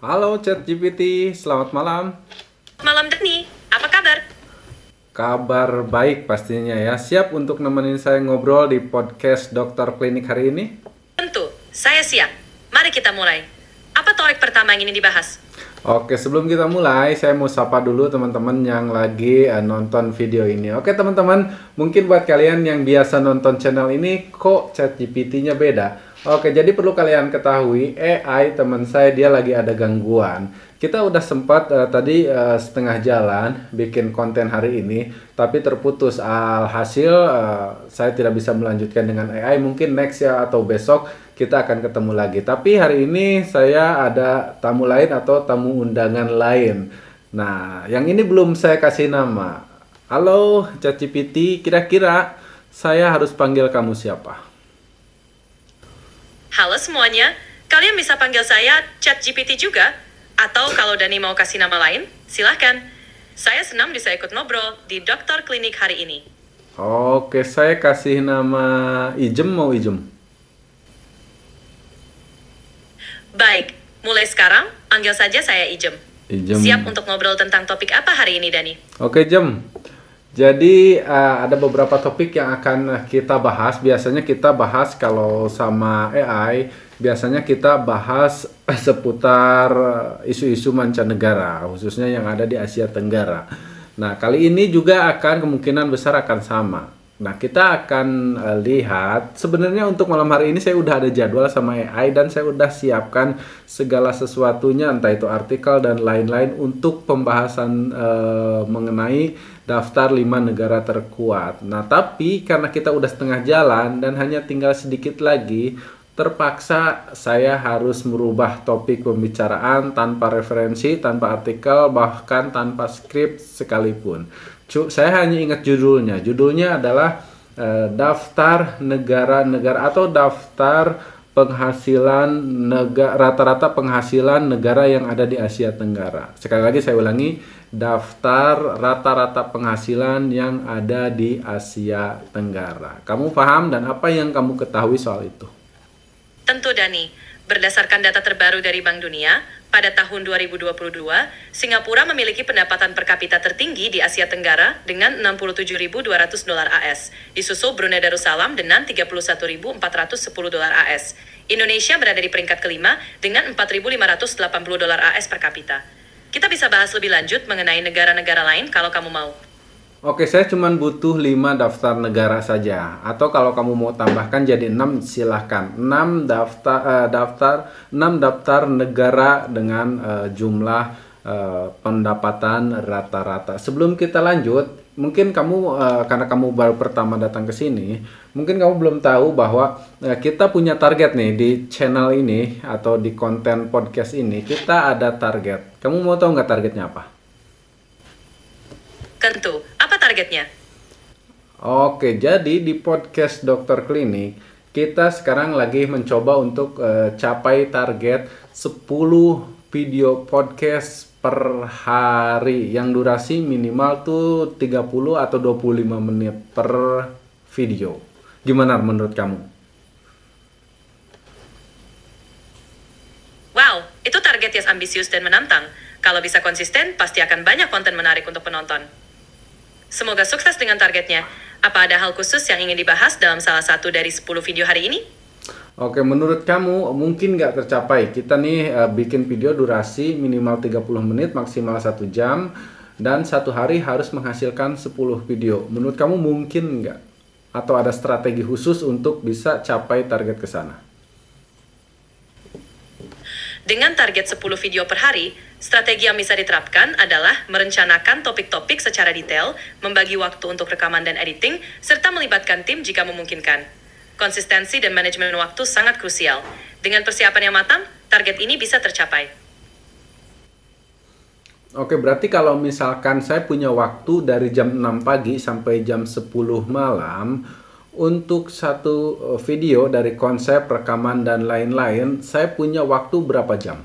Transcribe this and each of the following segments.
Halo ChatGPT, selamat malam. Malam Dani, apa kabar? Kabar baik pastinya ya. Siap untuk nemenin saya ngobrol di podcast Dokter Klinik hari ini? Tentu, saya siap. Mari kita mulai. Apa topik pertama yang ingin dibahas? Oke, sebelum kita mulai, saya mau sapa dulu teman-teman yang lagi nonton video ini. Oke teman-teman, mungkin buat kalian yang biasa nonton channel ini, kok ChatGPT-nya beda? Oke, jadi perlu kalian ketahui, AI teman saya dia lagi ada gangguan. Kita udah sempat tadi setengah jalan bikin konten hari ini, tapi terputus. Alhasil saya tidak bisa melanjutkan dengan AI. Mungkin next ya atau besok kita akan ketemu lagi. Tapi hari ini saya ada tamu lain atau tamu undangan lain. Nah, yang ini belum saya kasih nama. Halo, ChatGPT, kira-kira saya harus panggil kamu siapa? Halo semuanya, kalian bisa panggil saya ChatGPT juga. Atau kalau Dani mau kasih nama lain, silahkan. Saya senang bisa ikut ngobrol di Dokter Klinik hari ini. Oke, saya kasih nama Ijem, mau Ijem? Baik, mulai sekarang, panggil saja saya Ijem. Ijem. Siap untuk ngobrol tentang topik apa hari ini, Dani? Oke, Jem. Jadi ada beberapa topik yang akan kita bahas. Biasanya kita bahas kalau sama AI, biasanya kita bahas seputar isu-isu mancanegara, khususnya yang ada di Asia Tenggara. Nah, kali ini juga akan kemungkinan besar akan sama. Nah, kita akan lihat sebenarnya untuk malam hari ini saya udah ada jadwal sama AI dan saya udah siapkan segala sesuatunya, entah itu artikel dan lain-lain untuk pembahasan mengenai daftar 5 negara terkuat. Nah, tapi karena kita udah setengah jalan dan hanya tinggal sedikit lagi, terpaksa saya harus merubah topik pembicaraan tanpa referensi, tanpa artikel, bahkan tanpa skrip sekalipun. Saya hanya ingat judulnya. Judulnya adalah daftar negara-negara atau daftar penghasilan rata-rata penghasilan negara yang ada di Asia Tenggara. Sekali lagi saya ulangi, daftar rata-rata penghasilan yang ada di Asia Tenggara. Kamu paham dan apa yang kamu ketahui soal itu? Tentu, Dani. Berdasarkan data terbaru dari Bank Dunia, pada tahun 2022, Singapura memiliki pendapatan per kapita tertinggi di Asia Tenggara dengan $67.200 AS, disusul Brunei Darussalam dengan $31.410 AS. Indonesia berada di peringkat kelima dengan $4.580 AS per kapita. Kita bisa bahas lebih lanjut mengenai negara-negara lain kalau kamu mau. Oke, saya cuma butuh 5 daftar negara saja. Atau kalau kamu mau tambahkan jadi 6, silahkan. 6 daftar negara dengan jumlah pendapatan rata-rata. Sebelum kita lanjut, mungkin kamu karena kamu baru pertama datang ke sini, mungkin kamu belum tahu bahwa kita punya target nih di channel ini atau di konten podcast ini. Kita ada target. Kamu mau tahu nggak targetnya apa? Tentu, apa targetnya? Oke, jadi di podcast Dokter Klinik, kita sekarang lagi mencoba untuk capai target 10 video podcast per hari yang durasi minimal tuh 30 atau 25 menit per video. Gimana menurut kamu? Wow, itu target yang ambisius dan menantang. Kalau bisa konsisten, pasti akan banyak konten menarik untuk penonton. Semoga sukses dengan targetnya. Apa ada hal khusus yang ingin dibahas dalam salah satu dari 10 video hari ini? Oke, menurut kamu mungkin nggak tercapai? Kita nih bikin video durasi minimal 30 menit, maksimal 1 jam, dan satu hari harus menghasilkan 10 video. Menurut kamu mungkin nggak? Atau ada strategi khusus untuk bisa capai target ke sana? Dengan target 10 video per hari, strategi yang bisa diterapkan adalah merencanakan topik-topik secara detail, membagi waktu untuk rekaman dan editing, serta melibatkan tim jika memungkinkan. Konsistensi dan manajemen waktu sangat krusial. Dengan persiapan yang matang, target ini bisa tercapai. Oke, berarti kalau misalkan saya punya waktu dari jam 6 pagi sampai jam 10 malam, untuk satu video dari konsep, rekaman, dan lain-lain, saya punya waktu berapa jam?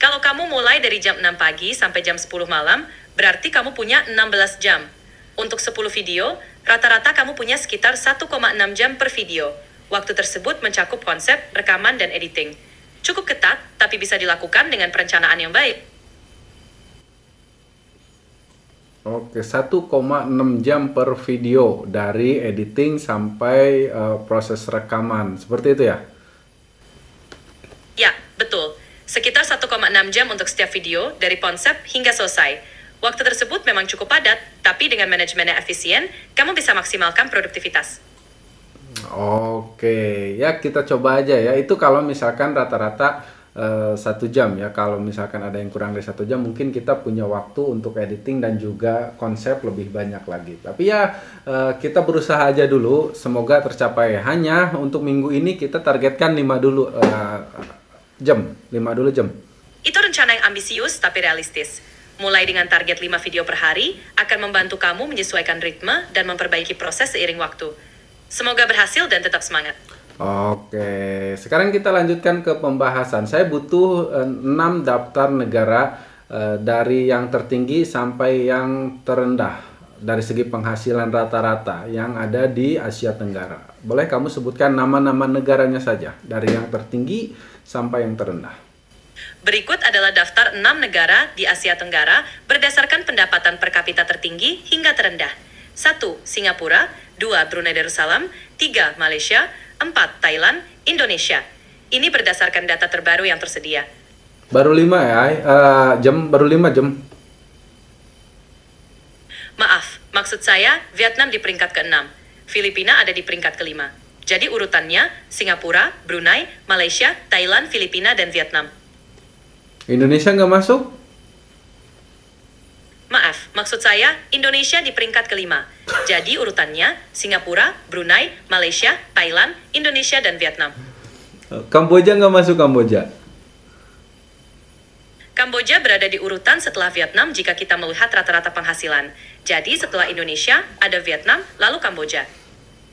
Kalau kamu mulai dari jam 6 pagi sampai jam 10 malam, berarti kamu punya 16 jam. Untuk 10 video, rata-rata kamu punya sekitar 1,6 jam per video. Waktu tersebut mencakup konsep, rekaman, dan editing. Cukup ketat, tapi tapi bisa dilakukan dengan perencanaan yang baik. Oke, 1,6 jam per video dari editing sampai proses rekaman. Seperti itu ya? Ya, betul. Sekitar 1,6 jam untuk setiap video, dari konsep hingga selesai. Waktu tersebut memang cukup padat, tapi dengan manajemen yang efisien, kamu bisa maksimalkan produktivitas. Oke, ya kita coba aja ya. Itu kalau misalkan rata-rata 1 jam ya. Kalau misalkan ada yang kurang dari 1 jam, mungkin kita punya waktu untuk editing dan juga konsep lebih banyak lagi. Tapi ya kita berusaha aja dulu. Semoga tercapai. Hanya untuk minggu ini kita targetkan 5 dulu jam. 5 dulu jam. Itu rencana yang ambisius tapi realistis. Mulai dengan target 5 video per hari akan membantu kamu menyesuaikan ritme dan memperbaiki proses seiring waktu. Semoga berhasil dan tetap semangat. Oke, sekarang kita lanjutkan ke pembahasan. Saya butuh 6 daftar negara dari yang tertinggi sampai yang terendah dari segi penghasilan rata-rata yang ada di Asia Tenggara. Boleh kamu sebutkan nama-nama negaranya saja dari yang tertinggi sampai yang terendah. Berikut adalah daftar 6 negara di Asia Tenggara berdasarkan pendapatan per kapita tertinggi hingga terendah. 1. Singapura, 2. Brunei Darussalam, 3. Malaysia, 4. Thailand, Indonesia. Ini berdasarkan data terbaru yang tersedia. Baru 5 ya, baru 5 jam. Maaf, maksud saya Vietnam di peringkat ke-6. Filipina ada di peringkat ke-5. Jadi urutannya Singapura, Brunei, Malaysia, Thailand, Filipina, dan Vietnam. Indonesia nggak masuk? Maaf, maksud saya Indonesia di peringkat ke-5. Jadi urutannya Singapura, Brunei, Malaysia, Thailand, Indonesia, dan Vietnam. Kamboja nggak masuk Kamboja? Kamboja berada di urutan setelah Vietnam jika kita melihat rata-rata penghasilan. Jadi setelah Indonesia, ada Vietnam, lalu Kamboja.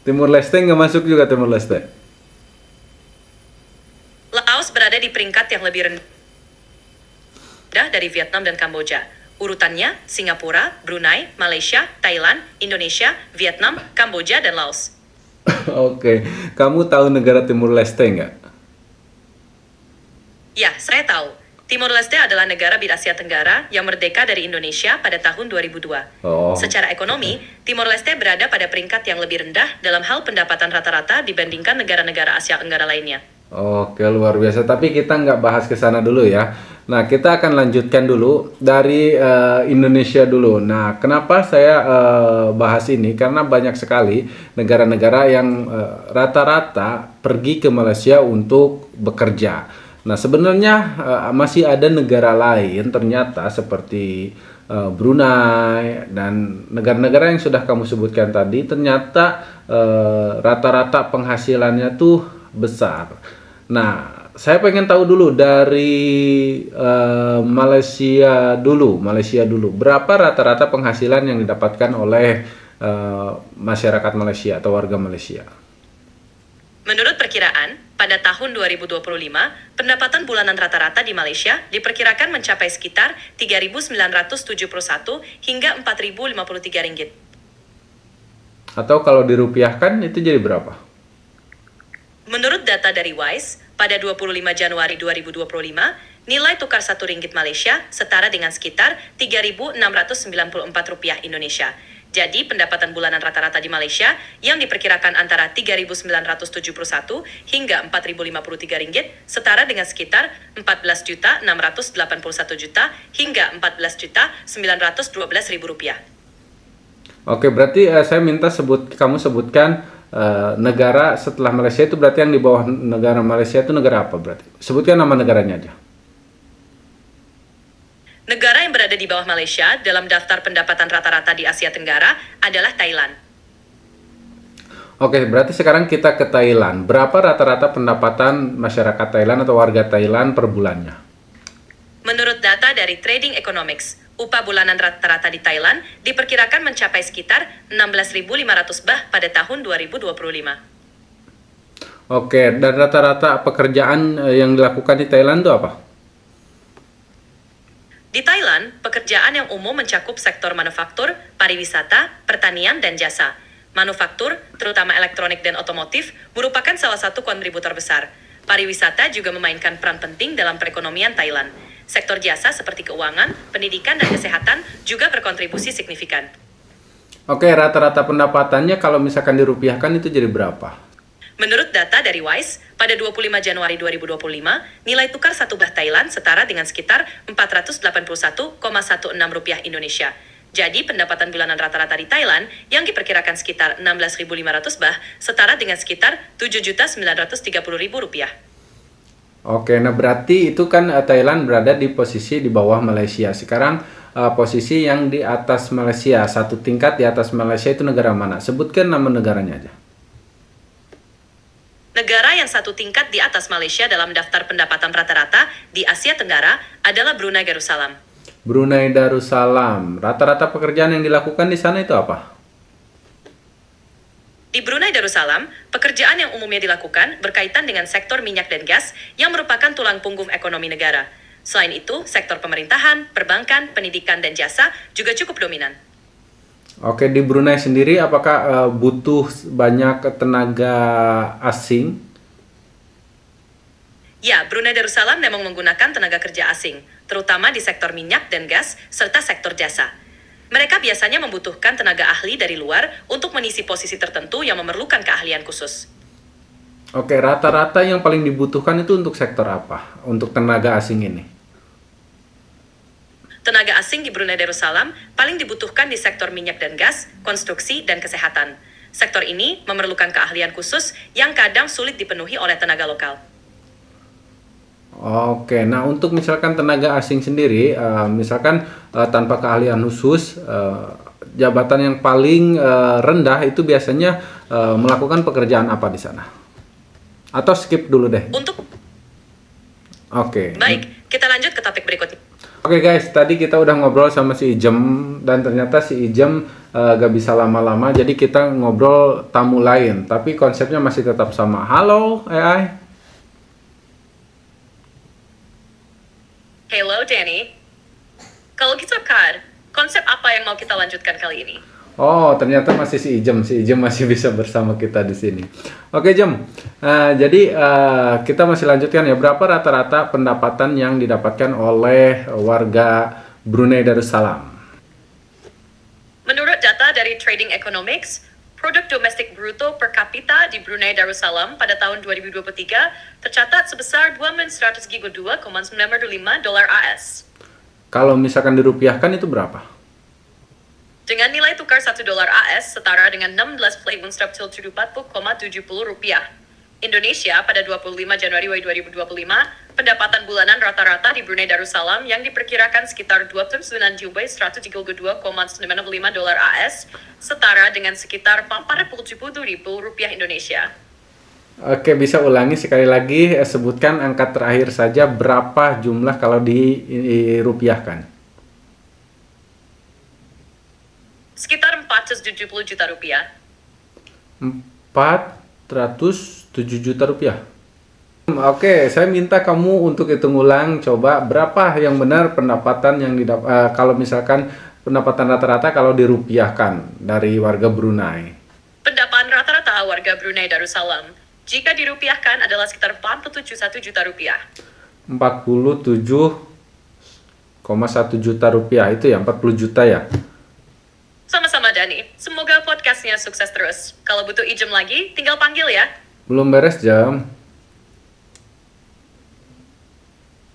Timur Leste nggak masuk juga Timur Leste? Laos berada di peringkat yang lebih rendah dari Vietnam dan Kamboja. Urutannya Singapura, Brunei, Malaysia, Thailand, Indonesia, Vietnam, Kamboja, dan Laos. Oke, kamu tahu negara Timur Leste nggak? Ya, saya tahu. Timor Leste adalah negara di Asia Tenggara yang merdeka dari Indonesia pada tahun 2002. Secara ekonomi, Timor Leste berada pada peringkat yang lebih rendah dalam hal pendapatan rata-rata dibandingkan negara-negara Asia Tenggara lainnya. Oke, luar biasa. Tapi kita nggak bahas ke sana dulu ya. Nah, kita akan lanjutkan dulu dari Indonesia dulu. Nah, kenapa saya bahas ini? Karena banyak sekali negara-negara yang rata-rata pergi ke Malaysia untuk bekerja. Nah, sebenarnya masih ada negara lain ternyata seperti Brunei dan negara-negara yang sudah kamu sebutkan tadi ternyata rata-rata penghasilannya tuh besar. Nah, saya pengen tahu dulu dari Malaysia dulu. Berapa rata-rata penghasilan yang didapatkan oleh masyarakat Malaysia atau warga Malaysia? Menurut perkiraan, pada tahun 2025, pendapatan bulanan rata-rata di Malaysia diperkirakan mencapai sekitar 3.971 hingga 4.053 ringgit. Atau kalau dirupiahkan itu jadi berapa? Menurut data dari WISE, pada 25 Januari 2025, nilai tukar 1 ringgit Malaysia setara dengan sekitar 3.694 rupiah Indonesia. Jadi pendapatan bulanan rata-rata di Malaysia yang diperkirakan antara 3.971 hingga 4.053 ringgit setara dengan sekitar 14.681 juta hingga 14.912.000 rupiah. Oke, berarti saya minta kamu sebutkan negara setelah Malaysia itu berarti yang di bawah negara Malaysia itu negara apa berarti? Sebutkan nama negaranya aja. Negara yang berada di bawah Malaysia dalam daftar pendapatan rata-rata di Asia Tenggara adalah Thailand. Oke, berarti sekarang kita ke Thailand. Berapa rata-rata pendapatan masyarakat Thailand atau warga Thailand per bulannya? Menurut data dari Trading Economics, upah bulanan rata-rata di Thailand diperkirakan mencapai sekitar 16.500 baht pada tahun 2025. Oke, dan rata-rata pekerjaan yang dilakukan di Thailand itu apa? Di Thailand, pekerjaan yang umum mencakup sektor manufaktur, pariwisata, pertanian, dan jasa. Manufaktur, terutama elektronik dan otomotif, merupakan salah satu kontributor besar. Pariwisata juga memainkan peran penting dalam perekonomian Thailand. Sektor jasa seperti keuangan, pendidikan, dan kesehatan juga berkontribusi signifikan. Oke, rata-rata pendapatannya kalau misalkan dirupiahkan itu jadi berapa? Menurut data dari WISE, pada 25 Januari 2025, nilai tukar satu baht Thailand setara dengan sekitar 481,16 rupiah Indonesia. Jadi, pendapatan bulanan rata-rata di Thailand yang diperkirakan sekitar 16.500 baht setara dengan sekitar 7.930.000 rupiah. Oke, nah berarti itu kan Thailand berada di posisi di bawah Malaysia. Sekarang posisi yang di atas Malaysia, satu tingkat di atas Malaysia itu negara mana? Sebutkan nama negaranya aja. Negara yang satu tingkat di atas Malaysia dalam daftar pendapatan rata-rata di Asia Tenggara adalah Brunei Darussalam. Brunei Darussalam. Rata-rata pekerjaan yang dilakukan di sana itu apa? Di Brunei Darussalam, pekerjaan yang umumnya dilakukan berkaitan dengan sektor minyak dan gas yang merupakan tulang punggung ekonomi negara. Selain itu, sektor pemerintahan, perbankan, pendidikan, dan jasa juga cukup dominan. Oke, di Brunei sendiri apakah butuh banyak tenaga asing? Ya, Brunei Darussalam memang menggunakan tenaga kerja asing, terutama di sektor minyak dan gas, serta sektor jasa. Mereka biasanya membutuhkan tenaga ahli dari luar untuk mengisi posisi tertentu yang memerlukan keahlian khusus. Oke, rata-rata yang paling dibutuhkan itu untuk sektor apa? Untuk tenaga asing ini? Tenaga asing di Brunei Darussalam paling dibutuhkan di sektor minyak dan gas, konstruksi, dan kesehatan. Sektor ini memerlukan keahlian khusus yang kadang sulit dipenuhi oleh tenaga lokal. Oke, nah untuk misalkan tenaga asing sendiri, misalkan tanpa keahlian khusus, jabatan yang paling rendah itu biasanya melakukan pekerjaan apa di sana? Atau skip dulu deh. Oke. Baik, kita lanjut ke topik berikutnya. Oke guys, tadi kita udah ngobrol sama si Ijem dan ternyata si Ijem gak bisa lama-lama, jadi kita ngobrol tamu lain, tapi konsepnya masih tetap sama. Halo AI. Hello Danny. Kalau gitu Kak, konsep apa yang mau kita lanjutkan kali ini? Oh, ternyata masih si Ijem. Si Ijem masih bisa bersama kita di sini. Oke, Jem. Jadi kita masih lanjutkan ya. Berapa rata-rata pendapatan yang didapatkan oleh warga Brunei Darussalam? Menurut data dari Trading Economics, produk domestik bruto per kapita di Brunei Darussalam pada tahun 2023 tercatat sebesar 2.132,95 dolar AS. Kalau misalkan dirupiahkan itu berapa? Dengan nilai tukar 1 dolar AS setara dengan 16,74 rupiah. Indonesia pada 25 Januari 2025, pendapatan bulanan rata-rata di Brunei Darussalam yang diperkirakan sekitar 29.132,95 dolar AS, setara dengan sekitar 47.000 rupiah Indonesia. Oke, bisa ulangi sekali lagi, sebutkan angka terakhir saja berapa jumlah kalau dirupiahkan. Sekitar 470 juta rupiah. 407 juta rupiah. Oke, saya minta kamu untuk hitung ulang, coba berapa yang benar pendapatan yang didapat kalau misalkan pendapatan rata-rata kalau dirupiahkan dari warga Brunei. Pendapatan rata-rata warga Brunei Darussalam jika dirupiahkan adalah sekitar 471 juta rupiah. 47,1 juta rupiah itu ya, 40 juta ya. Sama-sama Dani, semoga podcastnya sukses terus. Kalau butuh Ijem lagi, tinggal panggil ya. Belum beres jam.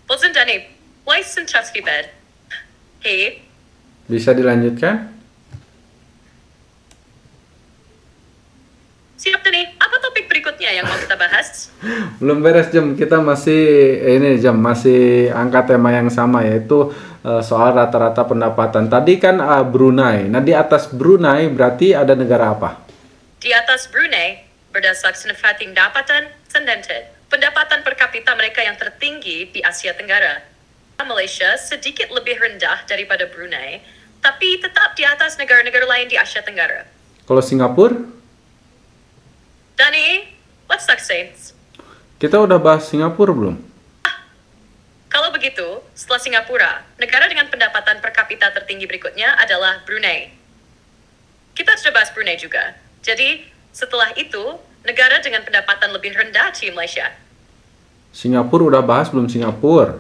Bosan Dani, license trust bed. Hey. Bisa dilanjutkan? Siap Dani, apa topik berikutnya yang mau kita bahas? Belum beres jam, kita masih masih angkat tema yang sama, yaitu soal rata-rata pendapatan. Tadi kan Brunei. Nah, di atas Brunei berarti ada negara apa? Di atas Brunei, berdasarkan pendapatan pendapatan per kapita mereka yang tertinggi di Asia Tenggara. Malaysia sedikit lebih rendah daripada Brunei, tapi tetap di atas negara-negara lain di Asia Tenggara. Kalau Singapura? Dani, what's next, Saints? Kita udah bahas Singapura belum? Kalau begitu, setelah Singapura, negara dengan pendapatan per kapita tertinggi berikutnya adalah Brunei. Kita sudah bahas Brunei juga. Jadi, setelah itu, negara dengan pendapatan lebih rendah di Malaysia. Singapura udah bahas belum Singapura?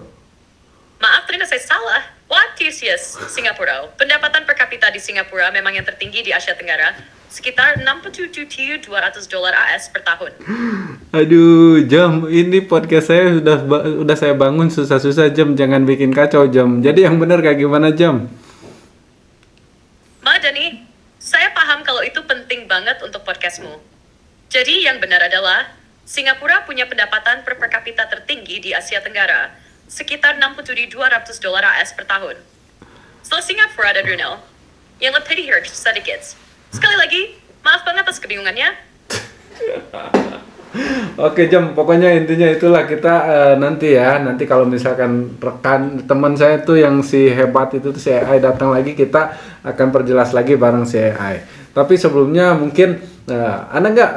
Maaf, ternyata saya salah. What? Yes, Singapura. Pendapatan per kapita di Singapura memang yang tertinggi di Asia Tenggara, sekitar $67.200 AS per tahun. Aduh, Jam, ini podcast saya udah saya bangun susah-susah, Jam. Jangan bikin kacau, Jam. Jadi yang benar kayak gimana, Jam? Dani, saya paham kalau itu penting banget untuk podcastmu. Jadi yang benar adalah, Singapura punya pendapatan per kapita tertinggi di Asia Tenggara, sekitar $67.200 AS per tahun. Setelah Singapura dan Brunei, yang lebih here sedikit. Sekali lagi, maaf banget atas kebingungannya. Oke, Jam, pokoknya intinya itulah kita nanti kalau misalkan rekan teman saya tuh yang si hebat itu si AI datang lagi, kita akan perjelas lagi bareng si AI. Tapi sebelumnya mungkin ada nggak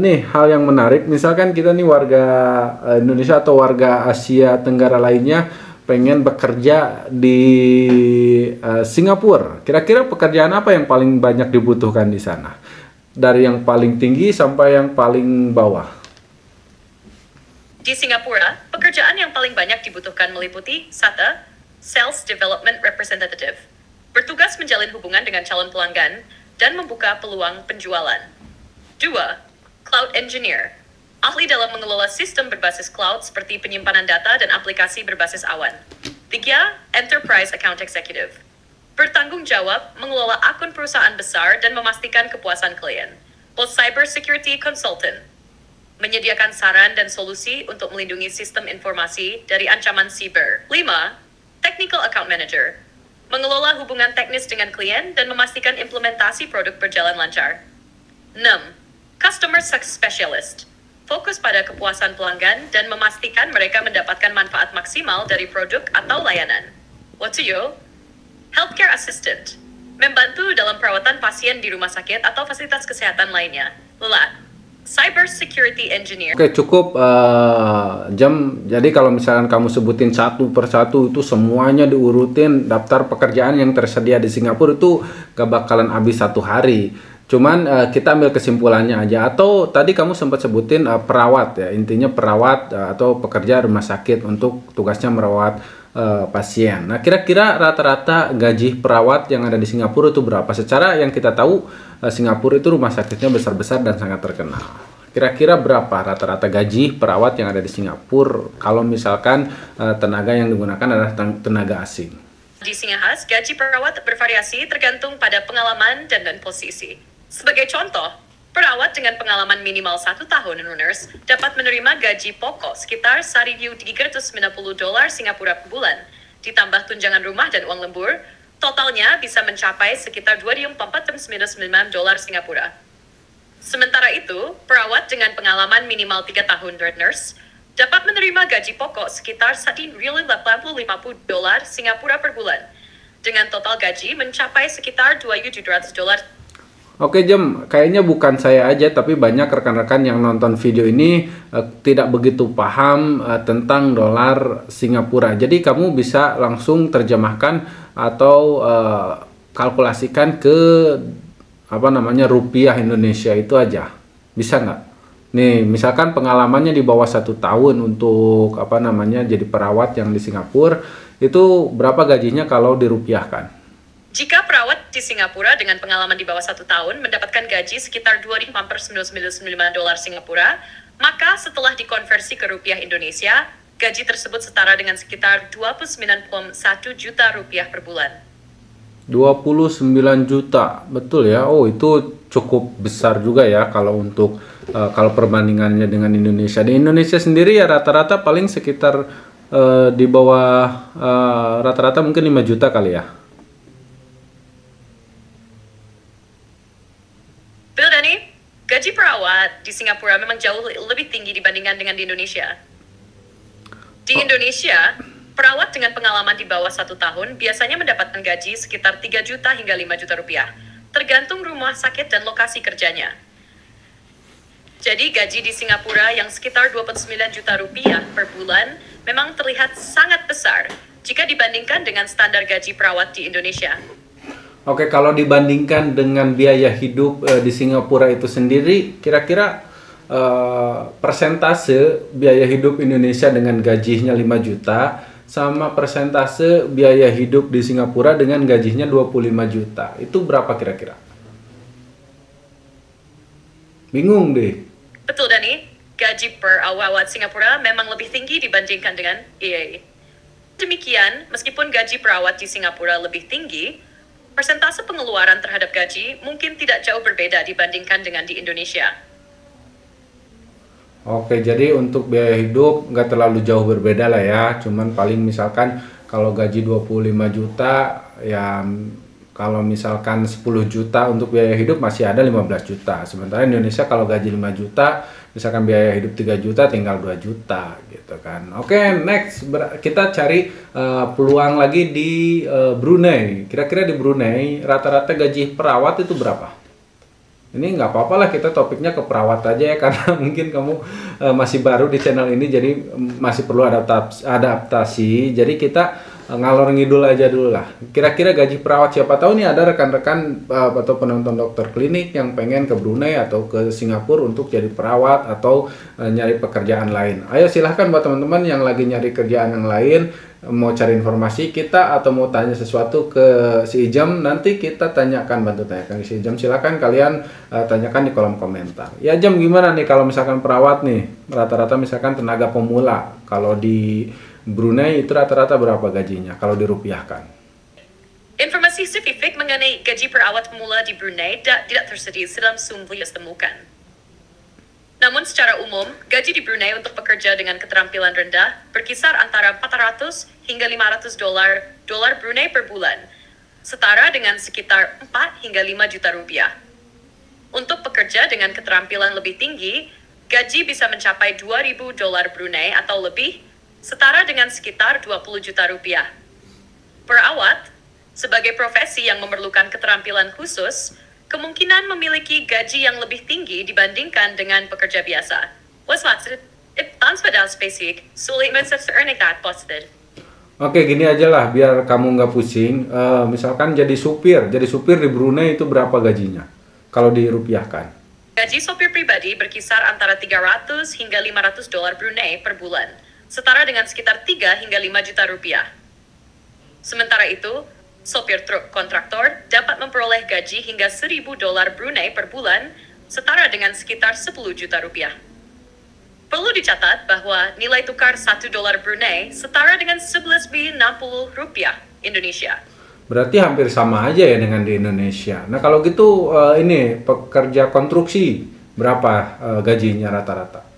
nih hal yang menarik, misalkan kita nih warga Indonesia atau warga Asia Tenggara lainnya pengen bekerja di Singapura. Kira-kira pekerjaan apa yang paling banyak dibutuhkan di sana? Dari yang paling tinggi sampai yang paling bawah. Di Singapura, pekerjaan yang paling banyak dibutuhkan meliputi 1. Sales Development Representative. Bertugas menjalin hubungan dengan calon pelanggan dan membuka peluang penjualan. 2. Cloud Engineer. Ahli dalam mengelola sistem berbasis cloud seperti penyimpanan data dan aplikasi berbasis awan. 3. Enterprise Account Executive. Bertanggung jawab mengelola akun perusahaan besar dan memastikan kepuasan klien. Cyber Security Consultant. Menyediakan saran dan solusi untuk melindungi sistem informasi dari ancaman siber. 5. Technical Account Manager. Mengelola hubungan teknis dengan klien dan memastikan implementasi produk berjalan lancar. 6. Customer Success Specialist. Fokus pada kepuasan pelanggan dan memastikan mereka mendapatkan manfaat maksimal dari produk atau layanan. What's you? Healthcare Assistant. Membantu dalam perawatan pasien di rumah sakit atau fasilitas kesehatan lainnya. Cyber Security Engineer. Oke, cukup Jam. Jadi kalau misalkan kamu sebutin satu persatu itu semuanya diurutin, daftar pekerjaan yang tersedia di Singapura itu gak bakalan habis satu hari. Cuman kita ambil kesimpulannya aja. Atau tadi kamu sempat sebutin perawat ya, intinya perawat atau pekerja rumah sakit untuk tugasnya merawat pasien. Nah, kira-kira rata-rata gaji perawat yang ada di Singapura itu berapa? Secara yang kita tahu Singapura itu rumah sakitnya besar-besar dan sangat terkenal. Kira-kira berapa rata-rata gaji perawat yang ada di Singapura kalau misalkan tenaga yang digunakan adalah tenaga asing? Di Singahas, gaji perawat bervariasi tergantung pada pengalaman dan posisi. Sebagai contoh, perawat dengan pengalaman minimal 1 tahun nurse dapat menerima gaji pokok sekitar $1,390 Singapura per bulan, ditambah tunjangan rumah dan uang lembur, totalnya bisa mencapai sekitar $2,499 Singapura. Sementara itu, perawat dengan pengalaman minimal 3 tahun nurse dapat menerima gaji pokok sekitar $1,850 Singapura per bulan, dengan total gaji mencapai sekitar $2,700. Oke, Jam, kayaknya bukan saya aja tapi banyak rekan-rekan yang nonton video ini tidak begitu paham tentang dolar Singapura. Jadi kamu bisa langsung terjemahkan atau kalkulasikan ke rupiah Indonesia itu aja. Bisa nggak? Nih, misalkan pengalamannya di bawah 1 tahun untuk jadi perawat yang di Singapura, itu berapa gajinya kalau dirupiahkan? Jika perawat di Singapura dengan pengalaman di bawah 1 tahun mendapatkan gaji sekitar $2,499 Singapura, maka setelah dikonversi ke rupiah Indonesia, gaji tersebut setara dengan sekitar 29,1 juta rupiah per bulan. 29 juta, betul ya? Oh, itu cukup besar juga ya kalau untuk kalau perbandingannya dengan Indonesia. Di Indonesia sendiri ya rata-rata paling sekitar di bawah rata-rata mungkin 5 juta kali ya. Gaji perawat di Singapura memang jauh lebih tinggi dibandingkan dengan di Indonesia. Di Indonesia, perawat dengan pengalaman di bawah 1 tahun biasanya mendapatkan gaji sekitar 3 juta hingga 5 juta rupiah, tergantung rumah sakit dan lokasi kerjanya. Jadi gaji di Singapura yang sekitar 29 juta rupiah per bulan memang terlihat sangat besar jika dibandingkan dengan standar gaji perawat di Indonesia. Oke, kalau dibandingkan dengan biaya hidup di Singapura itu sendiri, kira-kira persentase biaya hidup Indonesia dengan gajinya 5 juta sama persentase biaya hidup di Singapura dengan gajinya 25 juta. Itu berapa kira-kira? Bingung deh. Betul, Dani. Gaji per awak Singapura memang lebih tinggi dibandingkan dengan EA. Demikian, meskipun gaji perawat di Singapura lebih tinggi, persentase pengeluaran terhadap gaji mungkin tidak jauh berbeda dibandingkan dengan di Indonesia. Oke, jadi untuk biaya hidup nggak terlalu jauh berbeda lah ya. Cuman paling misalkan kalau gaji 25 juta, ya kalau misalkan 10 juta untuk biaya hidup masih ada 15 juta. Sementara Indonesia kalau gaji 5 juta, misalkan biaya hidup 3 juta tinggal 2 juta gitu kan. Oke, next kita cari peluang lagi di Brunei. Kira-kira di Brunei rata-rata gaji perawat itu berapa? Ini nggak apa-apa lah, kita topiknya ke perawat aja ya, karena mungkin kamu masih baru di channel ini, jadi masih perlu adaptasi. Jadi kita ngalor ngidul aja dulu lah. Kira-kira gaji perawat, siapa tahu nih ada rekan-rekan atau penonton dokter klinik yang pengen ke Brunei atau ke Singapura untuk jadi perawat atau nyari pekerjaan lain. Ayo silahkan buat teman-teman yang lagi nyari kerjaan yang lain, mau cari informasi kita atau mau tanya sesuatu ke si Ijam, nanti kita tanyakan, bantu tanyakan si Ijam. Silakan kalian tanyakan di kolom komentar. Ya Jam, gimana nih kalau misalkan perawat nih, rata-rata misalkan tenaga pemula, kalau di Brunei itu rata-rata berapa gajinya kalau dirupiahkan? Informasi spesifik mengenai gaji perawat pemula di Brunei tidak tersedia dalam sumber yang ditemukan. Namun secara umum, gaji di Brunei untuk pekerja dengan keterampilan rendah berkisar antara 400 hingga 500 dolar Brunei per bulan, setara dengan sekitar 4 hingga 5 juta rupiah. Untuk pekerja dengan keterampilan lebih tinggi, gaji bisa mencapai 2.000 dolar Brunei atau lebih, setara dengan sekitar 20 juta rupiah. Perawat, sebagai profesi yang memerlukan keterampilan khusus, kemungkinan memiliki gaji yang lebih tinggi dibandingkan dengan pekerja biasa. Oke, gini aja lah biar kamu nggak pusing. Misalkan jadi supir di Brunei itu berapa gajinya kalau dirupiahkan? Gaji sopir pribadi berkisar antara 300 hingga 500 dolar Brunei per bulan, setara dengan sekitar 3 hingga 5 juta rupiah. Sementara itu, sopir truk kontraktor dapat memperoleh gaji hingga 1.000 dolar Brunei per bulan, setara dengan sekitar 10 juta rupiah. Perlu dicatat bahwa nilai tukar 1 dolar Brunei setara dengan 11.060 rupiah Indonesia. Berarti hampir sama aja ya dengan di Indonesia. Nah kalau gitu ini pekerja konstruksi berapa gajinya rata-rata?